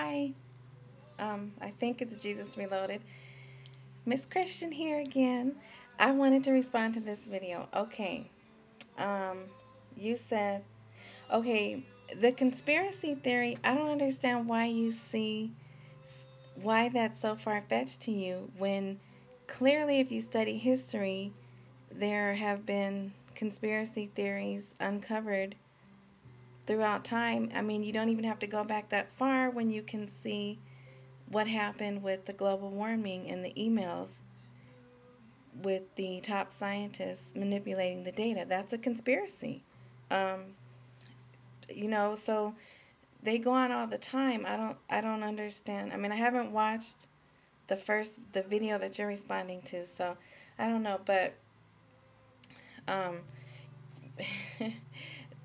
Hi, I think it's Jesus Reloaded. Miss Christian here again. I wanted to respond to this video. Okay, um, you said, okay, the conspiracy theory, I don't understand why you see, why that's so far-fetched to you when clearly if you study history, there have been conspiracy theories uncovered throughout time. I mean, you don't even have to go back that far when you can see what happened with the global warming and the emails with the top scientists manipulating the data. That's a conspiracy. Um, so they go on all the time. I don't understand. I mean, I haven't watched the video that you're responding to, so I don't know, but um,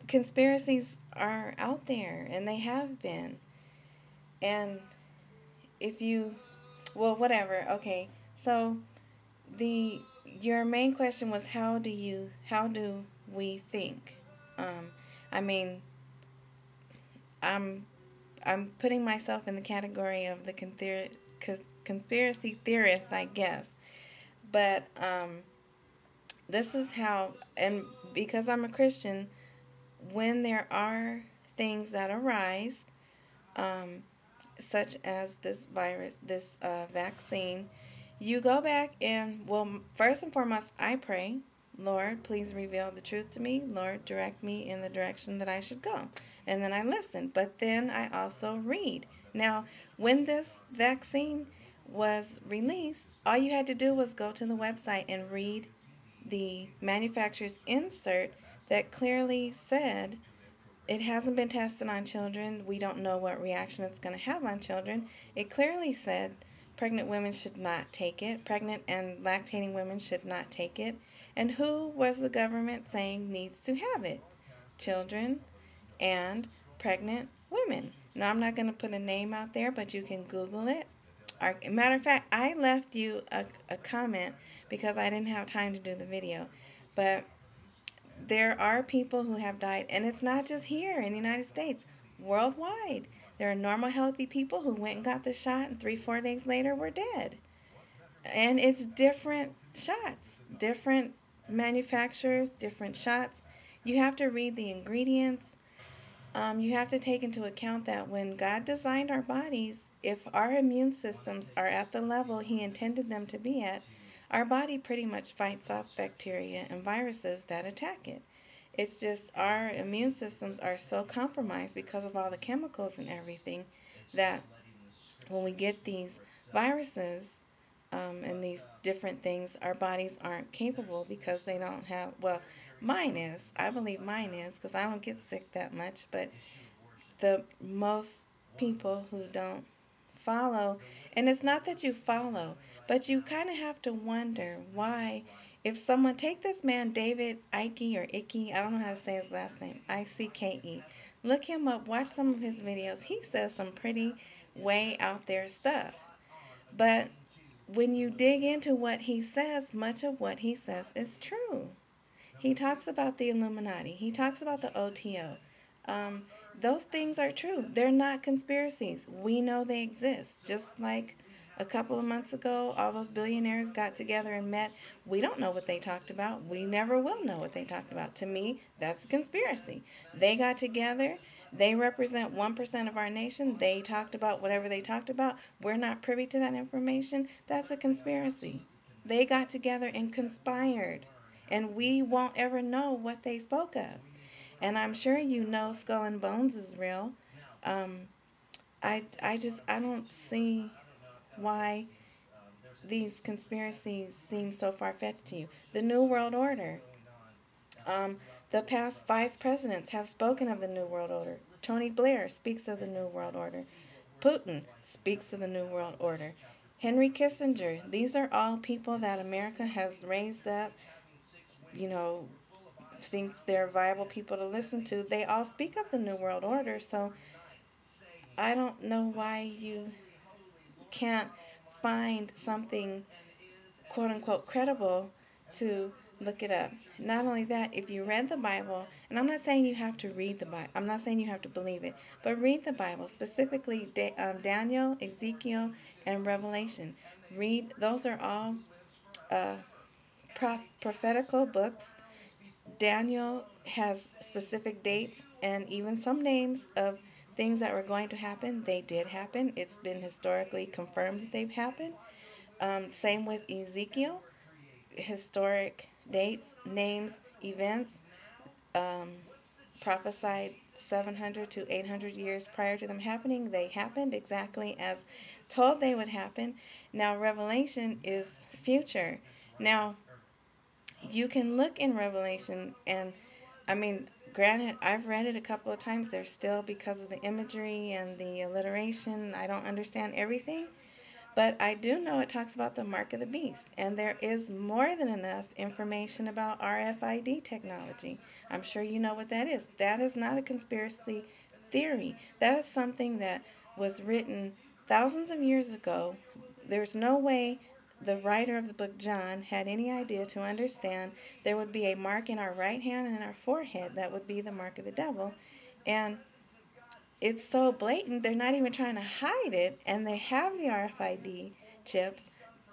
conspiracies are out there and they have been. And if you, well, whatever. Okay. So the your main question was how do we think? I mean, I'm I'm putting myself in the category of the conspiracy theorists, I guess. But this is how, and because I'm a Christian, when there are things that arise, um, such as this virus, this vaccine, you go back and, well, first and foremost, I pray, Lord, please reveal the truth to me. Lord, direct me in the direction that I should go. And then I listen. But then I also read. Now, when this vaccine was released, all you had to do was go to the website and read the manufacturer's insert that clearly said it hasn't been tested on children. We don't know what reaction it's going to have on children. It clearly said pregnant women should not take it. Pregnant and lactating women should not take it. And who was the government saying needs to have it? Children and pregnant women. Now, I'm not going to put a name out there, but you can Google it. Matter of fact, I left you a comment because I didn't have time to do the video. But there are people who have died, and it's not just here in the United States, worldwide. There are normal, healthy people who went and got the shot, and 3-4 days later were dead. And it's different shots, different manufacturers, different shots. You have to read the ingredients. You have to take into account that when God designed our bodies, if our immune systems are at the level He intended them to be at, our body pretty much fights off bacteria and viruses that attack it. It's just our immune systems are so compromised because of all the chemicals and everything that when we get these viruses and these different things, our bodies aren't capable because they don't have, well, mine is. I believe mine is because I don't get sick that much, but the most people who don't follow, and it's not that you follow, but you kind of have to wonder why, if someone, take this man David Icke or Icky, I don't know how to say his last name, Icke, look him up, watch some of his videos. He says some pretty way out there stuff, but when you dig into what he says, much of what he says is true. He talks about the Illuminati. He talks about the OTO. Those things are true. They're not conspiracies. We know they exist. Just like a couple of months ago, all those billionaires got together and met. We don't know what they talked about. We never will know what they talked about. To me, that's a conspiracy. They got together. They represent 1% of our nation. They talked about whatever they talked about. We're not privy to that information. That's a conspiracy. They got together and conspired. And we won't ever know what they spoke of. And I'm sure you know Skull and Bones is real. I don't see why these conspiracies seem so far-fetched to you. The New World Order. The past 5 presidents have spoken of the New World Order. Tony Blair speaks of the New World Order. Putin speaks of the New World Order. Henry Kissinger. These are all people that America has raised up, think they're viable people to listen to. They all speak of the New World Order, so I don't know why you can't find something quote-unquote credible to Look it up. Not only that, if you read the Bible, and I'm not saying you have to read the Bible, I'm not saying you have to believe it, but read the Bible, specifically Daniel, Ezekiel, and Revelation. Read, those are all uh, prophetical books. Daniel has specific dates and even some names of things that were going to happen. They did happen. It's been historically confirmed that they've happened. Same with Ezekiel, historic dates, names, events, um, prophesied 700 to 800 years prior to them happening. They happened exactly as told they would happen. Now, Revelation is future. Now, you can look in Revelation, and I mean, granted, I've read it a couple of times. There's still, because of the imagery and the alliteration, I don't understand everything. But I do know it talks about the mark of the beast, and there is more than enough information about RFID technology. I'm sure you know what that is. That is not a conspiracy theory. That is something that was written thousands of years ago. There's no way the writer of the book, John, had any idea to understand there would be a mark in our right hand and in our forehead that would be the mark of the devil. And it's so blatant, they're not even trying to hide it, and they have the RFID chips.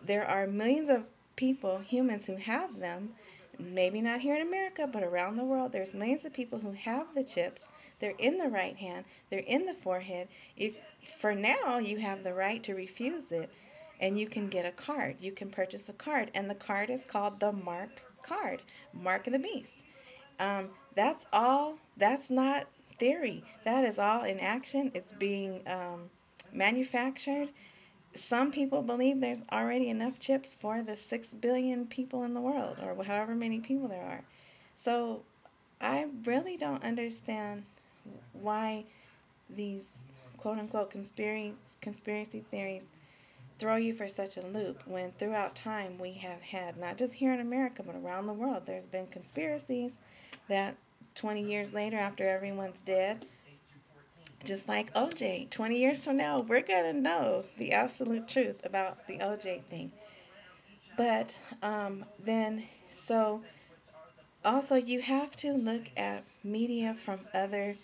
There are millions of people, humans, who have them. Maybe not here in America, but around the world, there's millions of people who have the chips. They're in the right hand, they're in the forehead. If for now you have the right to refuse it, and you can get a card, you can purchase a card, and the card is called the Mark card, Mark of the Beast. That's all. That's not theory. That is all in action. It's being manufactured. Some people believe there's already enough chips for the 6 billion people in the world, or however many people there are. So I really don't understand why these quote-unquote conspiracy theories throw you for such a loop when throughout time we have had, not just here in America, but around the world, there's been conspiracies that 20 years later, after everyone's dead, just like OJ, 20 years from now, we're going to know the absolute truth about the OJ thing. But then, so also you have to look at media from other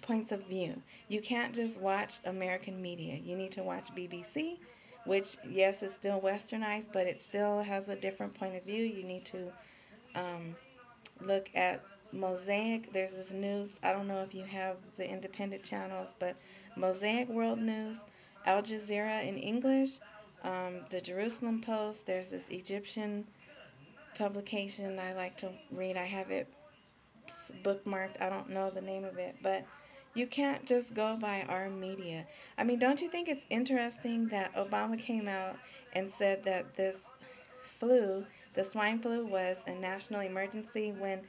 points of view. You can't just watch American media. You need to watch BBC, which, yes, is still westernized, but it still has a different point of view. You need to look at Mosaic. There's this news. I don't know if you have the independent channels, but Mosaic World News, Al Jazeera in English, the Jerusalem Post. There's this Egyptian publication I like to read. I have it bookmarked. I don't know the name of it, but you can't just go by our media. I mean, don't you think it's interesting that Obama came out and said that this flu, the swine flu, was a national emergency when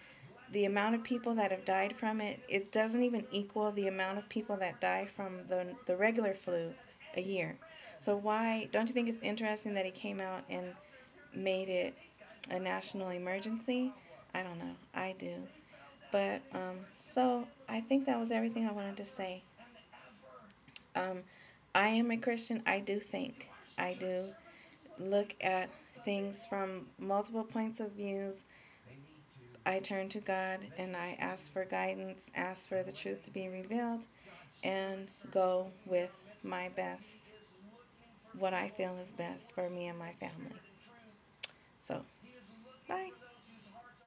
the amount of people that have died from it, it doesn't even equal the amount of people that die from the regular flu a year. So why, don't you think it's interesting that he came out and made it a national emergency? I don't know. I do. But, so I think that was everything I wanted to say. I am a Christian. I do think. I do look at things from multiple points of views. I turn to God and I ask for guidance, ask for the truth to be revealed, and go with my best, what I feel is best for me and my family. So